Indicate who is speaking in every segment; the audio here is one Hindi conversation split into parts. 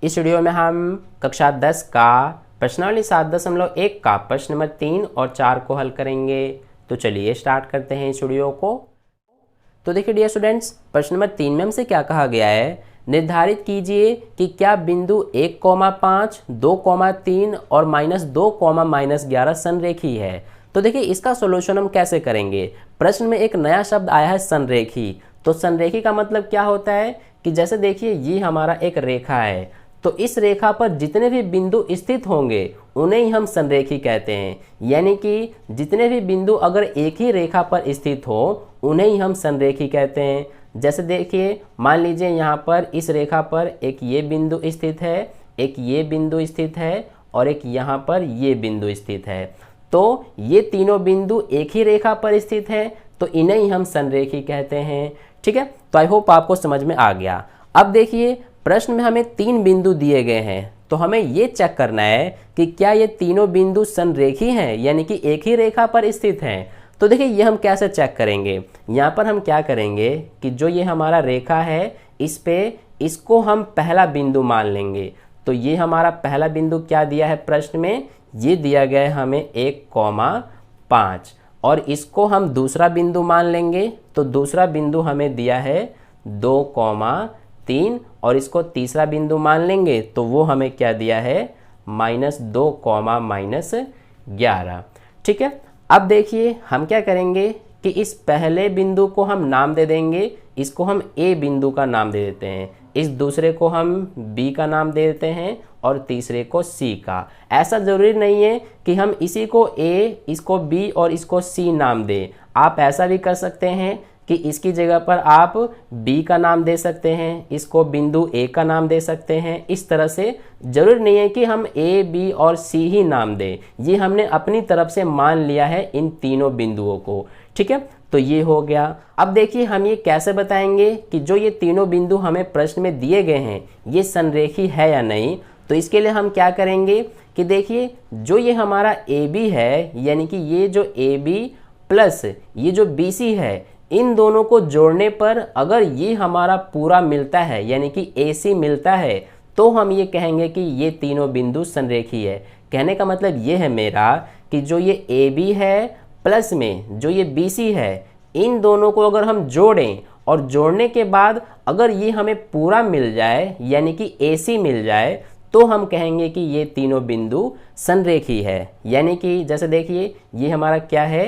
Speaker 1: इस वीडियो में हम कक्षा 10 का प्रश्नावली 7.1 का प्रश्न नंबर 3 और 4 को हल करेंगे। तो चलिए स्टार्ट करते हैं इस वीडियो को। तो देखिए डियर स्टूडेंट्स, प्रश्न नंबर 3 में हमसे क्या कहा गया है, निर्धारित कीजिए कि क्या बिंदु 1,5, 2,3 और -2, -11 संरेखी है। तो देखिए इसका सॉल्यूशन हम कैसे करेंगे। प्रश्न में एक नया शब्द आया है संरेखी। तो संरेखी का मतलब क्या होता है कि जैसे देखिए ये हमारा एक रेखा है, तो इस रेखा पर जितने भी बिंदु स्थित होंगे उन्हें ही हम संरेखी कहते हैं। यानी कि जितने भी बिंदु अगर एक ही रेखा पर स्थित हो उन्हें ही हम संरेखी कहते हैं। जैसे देखिए मान लीजिए यहाँ पर इस रेखा पर एक ये बिंदु स्थित है, एक ये बिंदु स्थित है और एक यहाँ पर ये बिंदु स्थित है। तो ये तीनों बिंदु एक ही रेखा पर स्थित है, तो इन्हें ही हम संरेखी कहते हैं। ठीक है, तो आई होप आपको समझ में आ गया। अब देखिए प्रश्न में हमें 3 बिंदु दिए गए हैं, तो हमें ये चेक करना है कि क्या ये तीनों बिंदु संरेखी हैं, यानी कि एक ही रेखा पर स्थित हैं। तो देखिए ये हम कैसे चेक करेंगे। यहाँ पर हम क्या करेंगे कि जो ये हमारा रेखा है इस पे इसको हम पहला बिंदु मान लेंगे। तो ये हमारा पहला बिंदु क्या दिया है प्रश्न में, ये दिया गया है हमें 1,5 और इसको हम दूसरा बिंदु मान लेंगे। तो दूसरा बिंदु हमें दिया है 2,3 और इसको तीसरा बिंदु मान लेंगे तो वो हमें क्या दिया है -2, -11। ठीक है, अब देखिए हम क्या करेंगे कि इस पहले बिंदु को हम नाम दे देंगे, इसको हम ए बिंदु का नाम दे देते हैं, इस दूसरे को हम बी का नाम दे देते हैं और तीसरे को सी का। ऐसा ज़रूरी नहीं है कि हम इसी को ए, इसको बी और इसको सी नाम दें। आप ऐसा भी कर सकते हैं कि इसकी जगह पर आप बी का नाम दे सकते हैं, इसको बिंदु ए का नाम दे सकते हैं। इस तरह से जरूर नहीं है कि हम ए, बी और सी ही नाम दें। ये हमने अपनी तरफ से मान लिया है इन तीनों बिंदुओं को। ठीक है, तो ये हो गया। अब देखिए हम ये कैसे बताएंगे कि जो ये तीनों बिंदु हमें प्रश्न में दिए गए हैं ये संरेखी है या नहीं। तो इसके लिए हम क्या करेंगे कि देखिए जो ये हमारा ए बी है, यानी कि ये जो ए बी प्लस ये जो बी सी है, इन दोनों को जोड़ने पर अगर ये हमारा पूरा मिलता है यानी कि AC मिलता है तो हम ये कहेंगे कि ये तीनों बिंदु संरेखी है। कहने का मतलब ये है मेरा कि जो ये AB है प्लस में जो ये BC है, इन दोनों को अगर हम जोड़ें और जोड़ने के बाद अगर ये हमें पूरा मिल जाए यानी कि AC मिल जाए तो हम कहेंगे कि ये तीनों बिंदु संरेखी है। यानी कि जैसे देखिए ये हमारा क्या है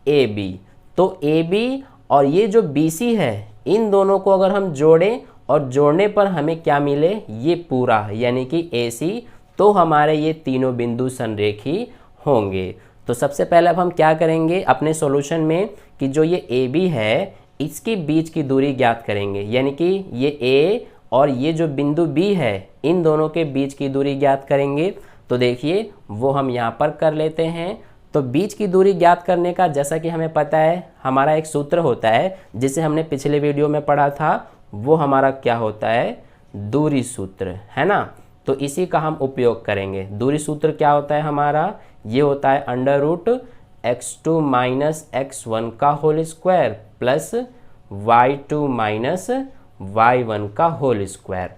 Speaker 1: AB, तो AB और ये जो BC है इन दोनों को अगर हम जोड़ें और जोड़ने पर हमें क्या मिले, ये पूरा यानी कि AC, तो हमारे ये तीनों बिंदु संरेखी होंगे। तो सबसे पहले अब हम क्या करेंगे अपने सॉल्यूशन में कि जो ये AB है इसके बीच की दूरी ज्ञात करेंगे। यानी कि ये A और ये जो बिंदु B है इन दोनों के बीच की दूरी ज्ञात करेंगे। तो देखिए वो हम यहाँ पर कर लेते हैं। तो बीच की दूरी ज्ञात करने का जैसा कि हमें पता है हमारा एक सूत्र होता है जिसे हमने पिछले वीडियो में पढ़ा था, वो हमारा क्या होता है दूरी सूत्र, है ना। तो इसी का हम उपयोग करेंगे। दूरी सूत्र क्या होता है हमारा, ये होता है √(x2 - x1) का whole square plus y2 - y1 का होल स्क्वायर।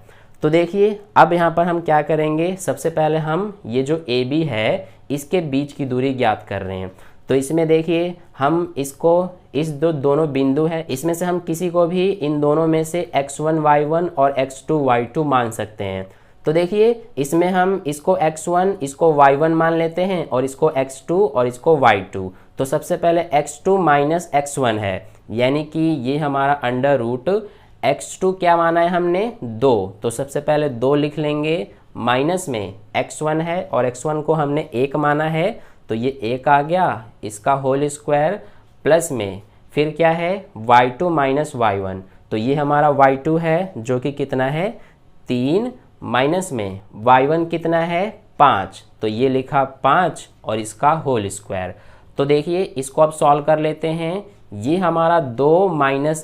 Speaker 1: तो देखिए अब यहाँ पर हम क्या करेंगे, सबसे पहले हम ये जो AB है इसके बीच की दूरी ज्ञात कर रहे हैं। तो इसमें देखिए हम इसको इस दोनों बिंदु हैं इसमें से हम किसी को भी इन दोनों में से x1 y1 और x2 y2 मान सकते हैं। तो देखिए इसमें हम इसको x1 इसको y1 मान लेते हैं और इसको x2 और इसको y2। तो सबसे पहले x2 - x1 है, यानी कि ये हमारा √(x2) क्या माना है हमने 2। तो सबसे पहले 2 लिख लेंगे, माइनस में x1 है और x1 को हमने 1 माना है तो ये 1 आ गया, इसका होल स्क्वायर प्लस में फिर क्या है y2 - y1। तो ये हमारा y2 है जो कि कितना है 3, माइनस में y1 कितना है 5, तो ये लिखा 5 और इसका होल स्क्वायर। तो देखिए इसको अब सॉल्व कर लेते हैं। ये हमारा 2 -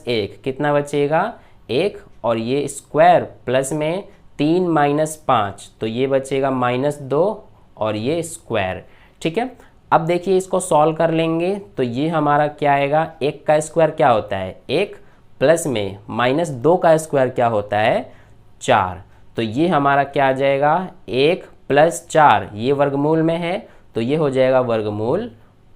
Speaker 1: 1 कितना बचेगा 1 और ये स्क्वायर प्लस में 3 - 5 तो ये बचेगा -2 और ये स्क्वायर। ठीक है, अब देखिए इसको सॉल्व कर लेंगे तो ये हमारा क्या आएगा, 1 का स्क्वायर क्या होता है 1 प्लस में -2 का स्क्वायर क्या होता है 4। तो ये हमारा क्या आ जाएगा 1 + 4, ये वर्गमूल में है तो ये हो जाएगा वर्गमूल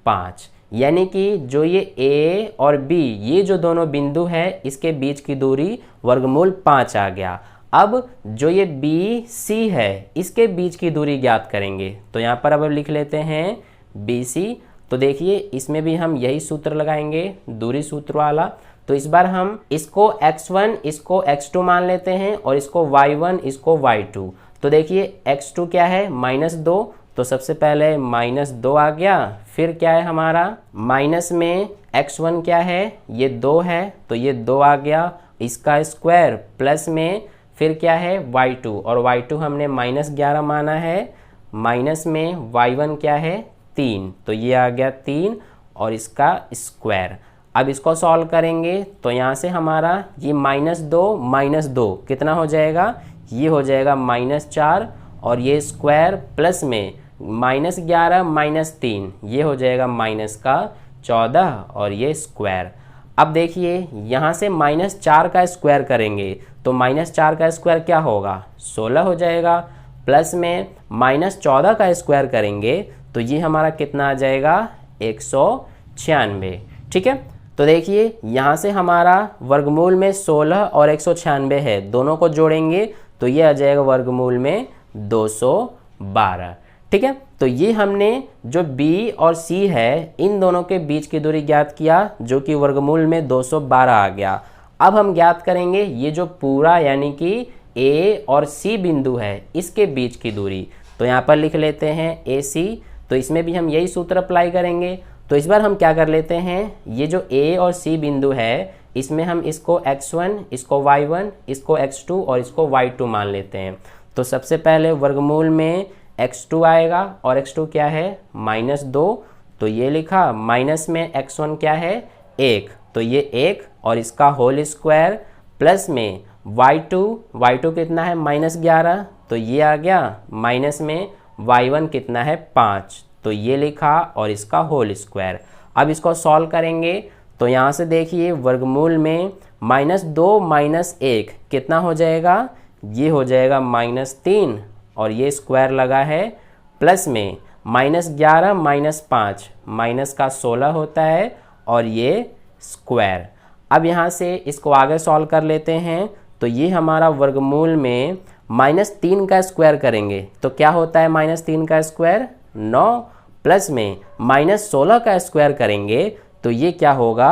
Speaker 1: 5। यानी कि जो ये ए और बी ये जो दोनों बिंदु है इसके बीच की दूरी वर्गमूल 5 आ गया। अब जो ये बी सी है इसके बीच की दूरी ज्ञात करेंगे, तो यहाँ पर अब लिख लेते हैं बी सी। तो देखिए इसमें भी हम यही सूत्र लगाएंगे, दूरी सूत्र वाला। तो इस बार हम इसको x1 इसको x2 मान लेते हैं और इसको y1 इसको y2। तो देखिए x2 क्या है -2, तो सबसे पहले -2 आ गया। फिर क्या है हमारा माइनस में x1 क्या है, ये 2 है तो ये 2 आ गया, इसका स्क्वायर प्लस में फिर क्या है y2 और y2 हमने -11 माना है, माइनस में y1 क्या है 3, तो ये आ गया 3 और इसका स्क्वायर। अब इसको सॉल्व करेंगे तो यहाँ से हमारा ये -2 कितना हो जाएगा, ये हो जाएगा -4 और ये स्क्वायर प्लस में -11 - 3 ये हो जाएगा -14 और ये स्क्वायर। अब देखिए यहाँ से -4 का स्क्वायर करेंगे तो -4 का स्क्वायर क्या होगा 16 हो जाएगा, प्लस में -14 का स्क्वायर करेंगे तो ये हमारा कितना आ जाएगा 196। ठीक है, तो देखिए यहाँ से हमारा वर्गमूल में 16 और 196 है, दोनों को जोड़ेंगे तो ये आ जाएगा वर्गमूल में 212। ठीक है, तो ये हमने जो B और C है इन दोनों के बीच की दूरी ज्ञात किया जो कि वर्गमूल में 212 आ गया। अब हम ज्ञात करेंगे ये जो पूरा यानी कि A और C बिंदु है इसके बीच की दूरी। तो यहाँ पर लिख लेते हैं AC, तो इसमें भी हम यही सूत्र अप्लाई करेंगे। तो इस बार हम क्या कर लेते हैं, ये जो A और C बिंदु है इसमें हम इसको x1 इसको y1 इसको x2 और इसको y2 मान लेते हैं। तो सबसे पहले वर्गमूल में x2 आएगा और x2 क्या है -2, तो ये लिखा, माइनस में x1 क्या है 1, तो ये 1 और इसका होल स्क्वायर, प्लस में y2 कितना है -11, तो ये आ गया, माइनस में y1 कितना है 5, तो ये लिखा और इसका होल स्क्वायर। अब इसको सॉल्व करेंगे तो यहाँ से देखिए वर्गमूल में -2 - 1 कितना हो जाएगा, ये हो जाएगा -3 और ये स्क्वायर लगा है, प्लस में -11 - 5 माइनस का 16 होता है और ये स्क्वायर। अब यहाँ से इसको आगे सॉल्व कर लेते हैं तो ये हमारा वर्गमूल में -3 का स्क्वायर करेंगे तो क्या होता है -3 का स्क्वायर 9, प्लस में -16 का स्क्वायर करेंगे तो ये क्या होगा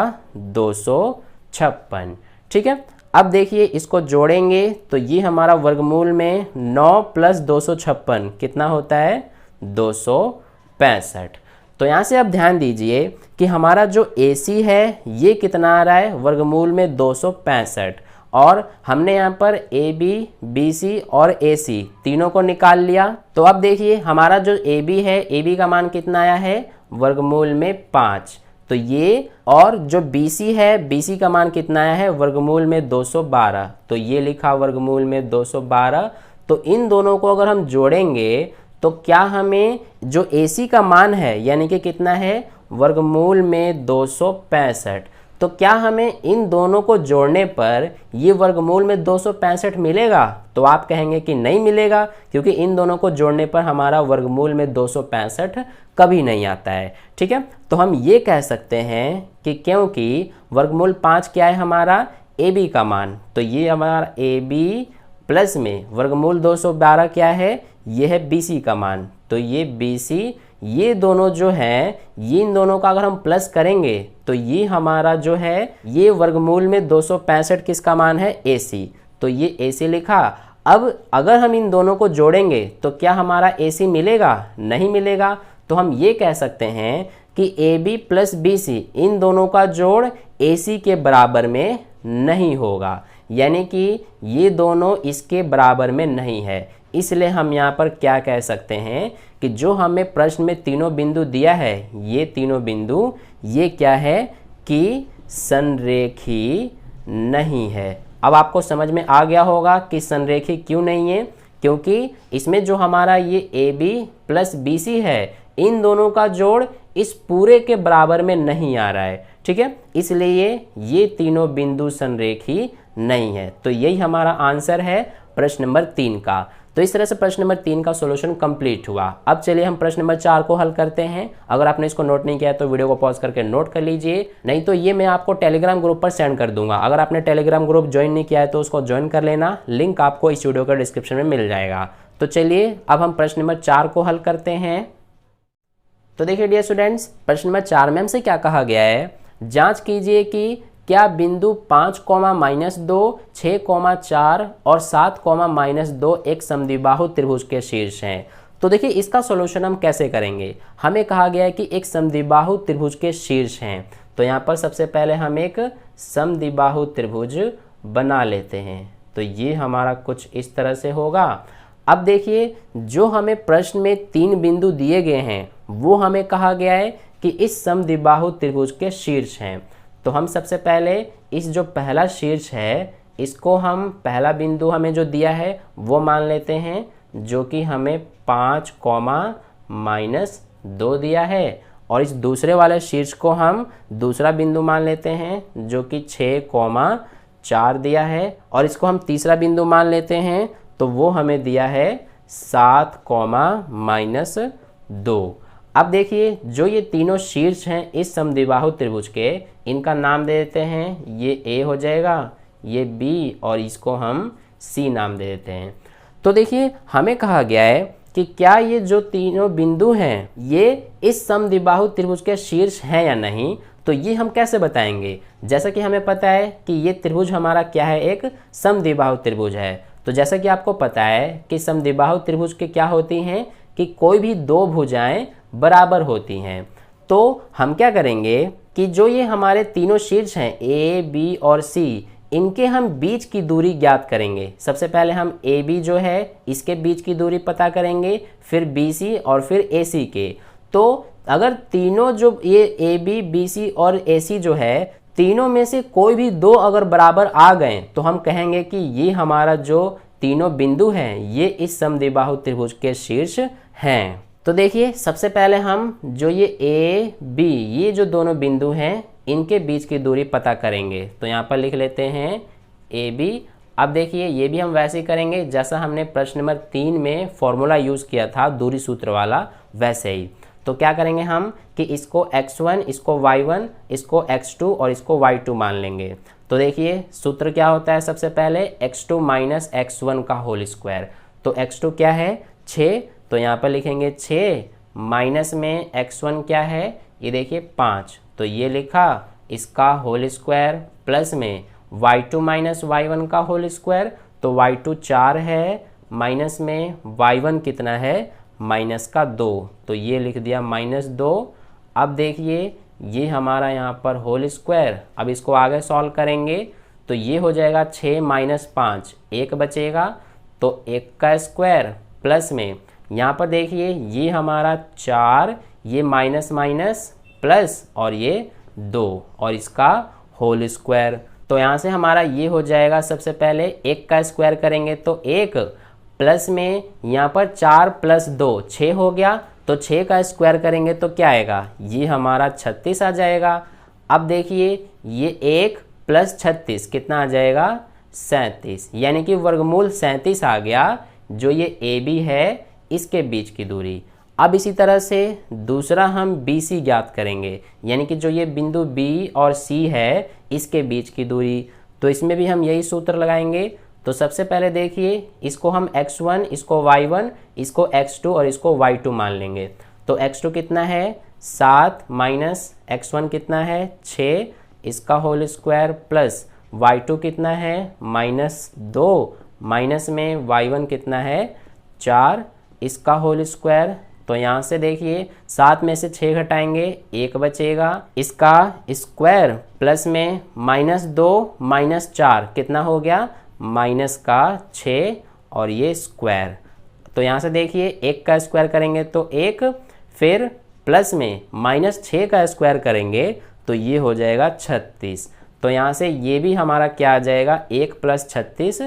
Speaker 1: 256। ठीक है, अब देखिए इसको जोड़ेंगे तो ये हमारा वर्गमूल में 9 + 256 कितना होता है 265। तो यहाँ से अब ध्यान दीजिए कि हमारा जो AC है ये कितना आ रहा है वर्गमूल में 265 और हमने यहाँ पर AB, BC और AC तीनों को निकाल लिया। तो अब देखिए हमारा जो AB है, AB का मान कितना आया है वर्गमूल में 5, तो ये, और जो BC है BC का मान कितना आया है वर्गमूल में 212, तो ये लिखा वर्गमूल में 212। तो इन दोनों को अगर हम जोड़ेंगे तो क्या हमें जो AC का मान है यानी कि कितना है वर्गमूल में 265, तो क्या हमें इन दोनों को जोड़ने पर ये वर्गमूल में 265 मिलेगा, तो आप कहेंगे कि नहीं मिलेगा क्योंकि इन दोनों को जोड़ने पर हमारा वर्गमूल में 265 कभी नहीं आता है। ठीक है, तो हम ये कह सकते हैं कि क्योंकि वर्गमूल 5 क्या है हमारा AB का मान, तो ये हमारा AB प्लस में वर्गमूल 212 क्या है, ये है BC का मान, तो ये BC, ये दोनों जो हैं ये इन दोनों का अगर हम प्लस करेंगे तो ये हमारा जो है ये वर्गमूल में 265 किसका मान है AC, तो ये AC लिखा। अब अगर हम इन दोनों को जोड़ेंगे तो क्या हमारा AC मिलेगा, नहीं मिलेगा। तो हम ये कह सकते हैं कि AB + BC इन दोनों का जोड़ AC के बराबर में नहीं होगा, यानी कि ये दोनों इसके बराबर में नहीं है। इसलिए हम यहाँ पर क्या कह सकते हैं कि जो हमें प्रश्न में तीनों बिंदु दिया है ये तीनों बिंदु ये क्या है कि संरेखी नहीं है। अब आपको समझ में आ गया होगा कि संरेखी क्यों नहीं है, क्योंकि इसमें जो हमारा ये AB + BC है इन दोनों का जोड़ इस पूरे के बराबर में नहीं आ रहा है। ठीक है, इसलिए ये तीनों बिंदु संरेखी नहीं है। तो यही हमारा आंसर है प्रश्न नंबर 3 का। तो इस तरह से प्रश्न नंबर 3 का सॉल्यूशन कंप्लीट हुआ। अब चलिए हम प्रश्न नंबर 4 को हल करते हैं। अगर आपने इसको नोट नहीं किया है तो वीडियो को पॉज करके नोट कर लीजिए, नहीं तो ये मैं आपको टेलीग्राम ग्रुप पर सेंड कर दूंगा। अगर आपने टेलीग्राम ग्रुप ज्वाइन नहीं किया है तो उसको ज्वाइन कर लेना, लिंक आपको इस वीडियो के डिस्क्रिप्शन में मिल जाएगा। तो चलिए अब हम प्रश्न नंबर 4 को हल करते हैं। तो देखिए डियर स्टूडेंट्स, प्रश्न नंबर 4 में हमसे क्या कहा गया है, जांच कीजिए कि क्या बिंदु 5, -2, 6, 4 और 7, -2 एक समद्विबाहु त्रिभुज के शीर्ष हैं। तो देखिए इसका सॉल्यूशन हम कैसे करेंगे। हमें कहा गया है कि एक समद्विबाहु त्रिभुज के शीर्ष हैं, तो यहाँ पर सबसे पहले हम एक समद्विबाहु त्रिभुज बना लेते हैं। तो ये हमारा कुछ इस तरह से होगा। अब देखिए जो हमें प्रश्न में 3 बिंदु दिए गए हैं वो हमें कहा गया है कि इस समद्विबाहु त्रिभुज के शीर्ष हैं। तो हम सबसे पहले इस जो पहला शीर्ष है इसको हम, पहला बिंदु हमें जो दिया है वो मान लेते हैं, जो कि हमें 5, -2 दिया है। और इस दूसरे वाले शीर्ष को हम दूसरा बिंदु मान लेते हैं जो कि 6, 4 दिया है। और इसको हम तीसरा बिंदु मान लेते हैं तो वो हमें दिया है 7, -2। अब देखिए जो ये तीनों शीर्ष हैं इस समद्विबाहु त्रिभुज के, इनका नाम दे देते हैं। ये ए हो जाएगा, ये बी और इसको हम सी नाम दे देते हैं। तो देखिए हमें कहा गया है कि क्या ये जो तीनों बिंदु हैं ये इस समद्विबाहु त्रिभुज के शीर्ष हैं या नहीं। तो ये हम कैसे बताएंगे, जैसा कि हमें पता है कि ये त्रिभुज हमारा क्या है, एक समद्विबाहु त्रिभुज है। तो जैसा कि आपको पता है कि समद्विबाहु त्रिभुज के क्या होती हैं कि कोई भी 2 भुजाएं बराबर होती हैं। तो हम क्या करेंगे कि जो ये हमारे तीनों शीर्ष हैं ए, बी और सी, इनके हम बीच की दूरी ज्ञात करेंगे। सबसे पहले हम ए बी जो है इसके बीच की दूरी पता करेंगे, फिर बी सी और फिर ए सी के। तो अगर तीनों जो ये ए बी, बी सी और ए सी जो है, तीनों में से कोई भी 2 अगर बराबर आ गए तो हम कहेंगे कि ये हमारा जो तीनों बिंदु हैं ये इस समद्विबाहु त्रिभुज के शीर्ष हैं। तो देखिए सबसे पहले हम जो ये ए बी, ये जो दोनों बिंदु हैं इनके बीच की दूरी पता करेंगे। तो यहाँ पर लिख लेते हैं ए बी। अब देखिए ये भी हम वैसे ही करेंगे जैसा हमने प्रश्न नंबर 3 में फॉर्मूला यूज़ किया था दूरी सूत्र वाला, वैसे ही। तो क्या करेंगे हम कि इसको x1, इसको y1, इसको x2 और इसको y2 मान लेंगे। तो देखिए सूत्र क्या होता है, सबसे पहले x2 - x1 का होल स्क्वायर। तो x2 क्या है, 6, तो यहाँ पर लिखेंगे 6, माइनस में x1 क्या है, ये देखिए 5, तो ये लिखा इसका होल स्क्वायर, प्लस में y2 - y1 का होल स्क्वायर। तो y2 4 है, माइनस में y1 कितना है, -2, तो ये लिख दिया -2। अब देखिए ये हमारा यहाँ पर होल स्क्वायर, अब इसको आगे सॉल्व करेंगे तो ये हो जाएगा 6 - 5, 1 बचेगा, तो 1 का स्क्वायर, प्लस में यहाँ पर देखिए ये हमारा 4, ये माइनस प्लस और ये 2 और इसका होल स्क्वायर। तो यहाँ से हमारा ये हो जाएगा, सबसे पहले 1 का स्क्वायर करेंगे तो 1, प्लस में यहाँ पर 4 + 2 6 हो गया, तो 6 का स्क्वायर करेंगे तो क्या आएगा, ये हमारा 36 आ जाएगा। अब देखिए ये 1 + 36 कितना आ जाएगा, 37, यानी कि वर्गमूल 37 आ गया जो ये ए बी है इसके बीच की दूरी। अब इसी तरह से दूसरा हम बी सी ज्ञात करेंगे, यानी कि जो ये बिंदु बी और सी है इसके बीच की दूरी। तो इसमें भी हम यही सूत्र लगाएंगे। तो सबसे पहले देखिए इसको हम x1, इसको y1, इसको x2 और इसको y2 मान लेंगे। तो x2 कितना है, 7, माइनस x1 कितना है, 6, इसका होल स्क्वायर, प्लस y2 कितना है, -2, माइनस में y1 कितना है, 4, इसका होल स्क्वायर। तो यहाँ से देखिए 7 में से 6 घटाएंगे, 1 बचेगा, इसका स्क्वायर, प्लस में -2 - 4 कितना हो गया, -6 और ये स्क्वायर। तो यहाँ से देखिए 1 का स्क्वायर करेंगे तो 1, फिर प्लस में -6 का स्क्वायर करेंगे तो ये हो जाएगा 36। तो यहाँ से ये भी हमारा क्या आ जाएगा, 1 + 36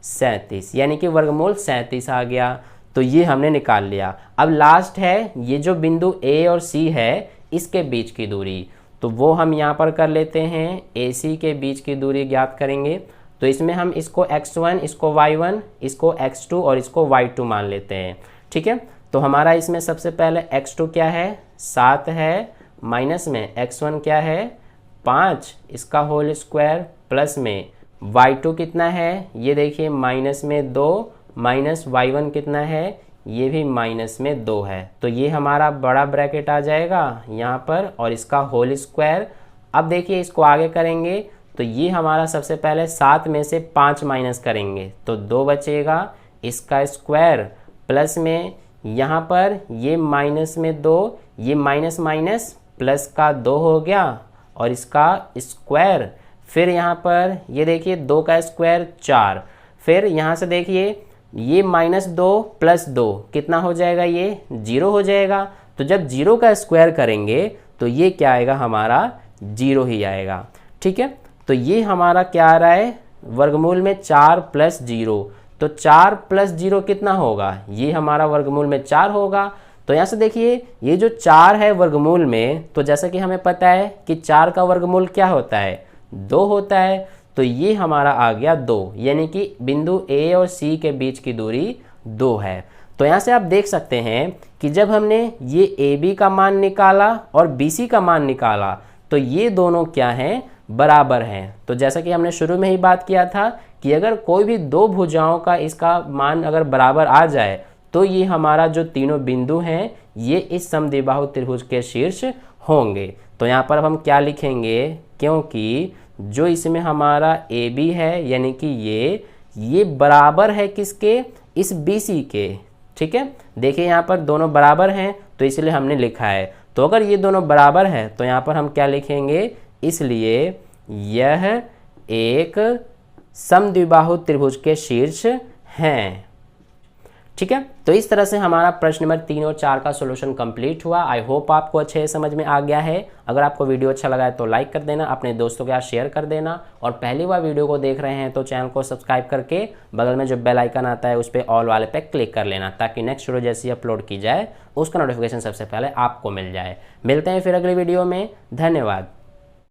Speaker 1: 37, यानी कि वर्गमूल 37 आ गया। तो ये हमने निकाल लिया। अब लास्ट है ये जो बिंदु ए और सी है इसके बीच की दूरी, तो वो हम यहाँ पर कर लेते हैं। ए सी के बीच की दूरी ज्ञात करेंगे। तो इसमें हम इसको x1, इसको y1, इसको x2 और इसको y2 मान लेते हैं। ठीक है, तो हमारा इसमें सबसे पहले x2 क्या है 7 है, माइनस में x1 क्या है 5, इसका होल स्क्वायर, प्लस में y2 कितना है ये देखिए माइनस में 2, माइनस y1 कितना है ये भी माइनस में 2 है। तो ये हमारा बड़ा ब्रैकेट आ जाएगा यहाँ पर और इसका होल स्क्वायर। अब देखिए इसको आगे करेंगे तो ये हमारा सबसे पहले 7 में से 5 माइनस करेंगे तो 2 बचेगा, इसका स्क्वायर, प्लस में यहाँ पर ये माइनस में 2, ये माइनस माइनस प्लस का 2 हो गया और इसका स्क्वायर। फिर यहाँ पर ये देखिए 2 का स्क्वायर 4, फिर यहाँ से देखिए ये -2 + 2 कितना हो जाएगा, ये 0 हो जाएगा। तो जब 0 का स्क्वायर करेंगे तो ये क्या आएगा हमारा 0 ही आएगा। ठीक है, तो ये हमारा क्या आ रहा है वर्गमूल में 4 + 0, तो 4 + 0 कितना होगा, ये हमारा वर्गमूल में 4 होगा। तो यहाँ से देखिए ये जो 4 है वर्गमूल में, तो जैसा कि हमें पता है कि 4 का वर्गमूल क्या होता है 2 होता है, तो ये हमारा आ गया 2, यानी कि बिंदु A और C के बीच की दूरी 2 है। तो यहाँ से आप देख सकते हैं कि जब हमने ये AB का मान निकाला और BC का मान निकाला तो ये दोनों क्या हैं बराबर हैं। तो जैसा कि हमने शुरू में ही बात किया था कि अगर कोई भी दो भुजाओं का इसका मान अगर बराबर आ जाए तो ये हमारा जो तीनों बिंदु हैं ये इस समद्विबाहु त्रिभुज के शीर्ष होंगे। तो यहाँ पर हम क्या लिखेंगे, क्योंकि जो इसमें हमारा AB है यानी कि ये बराबर है किसके, इस BC के। ठीक है, देखिए यहाँ पर दोनों बराबर हैं तो इसलिए हमने लिखा है। तो अगर ये दोनों बराबर है तो यहाँ पर हम क्या लिखेंगे, इसलिए यह एक समद्विबाहु त्रिभुज के शीर्ष हैं। ठीक है, तो इस तरह से हमारा प्रश्न नंबर 3 और 4 का सॉल्यूशन कंप्लीट हुआ। आई होप आपको अच्छे समझ में आ गया है। अगर आपको वीडियो अच्छा लगा है तो लाइक कर देना, अपने दोस्तों के साथ शेयर कर देना और पहली बार वीडियो को देख रहे हैं तो चैनल को सब्सक्राइब करके बगल में जो बेल आइकन आता है उस पर ऑल वाले पे क्लिक कर लेना, ताकि नेक्स्ट वीडियो जैसी अपलोड की जाए उसका नोटिफिकेशन सबसे पहले आपको मिल जाए। मिलते हैं फिर अगली वीडियो में, धन्यवाद।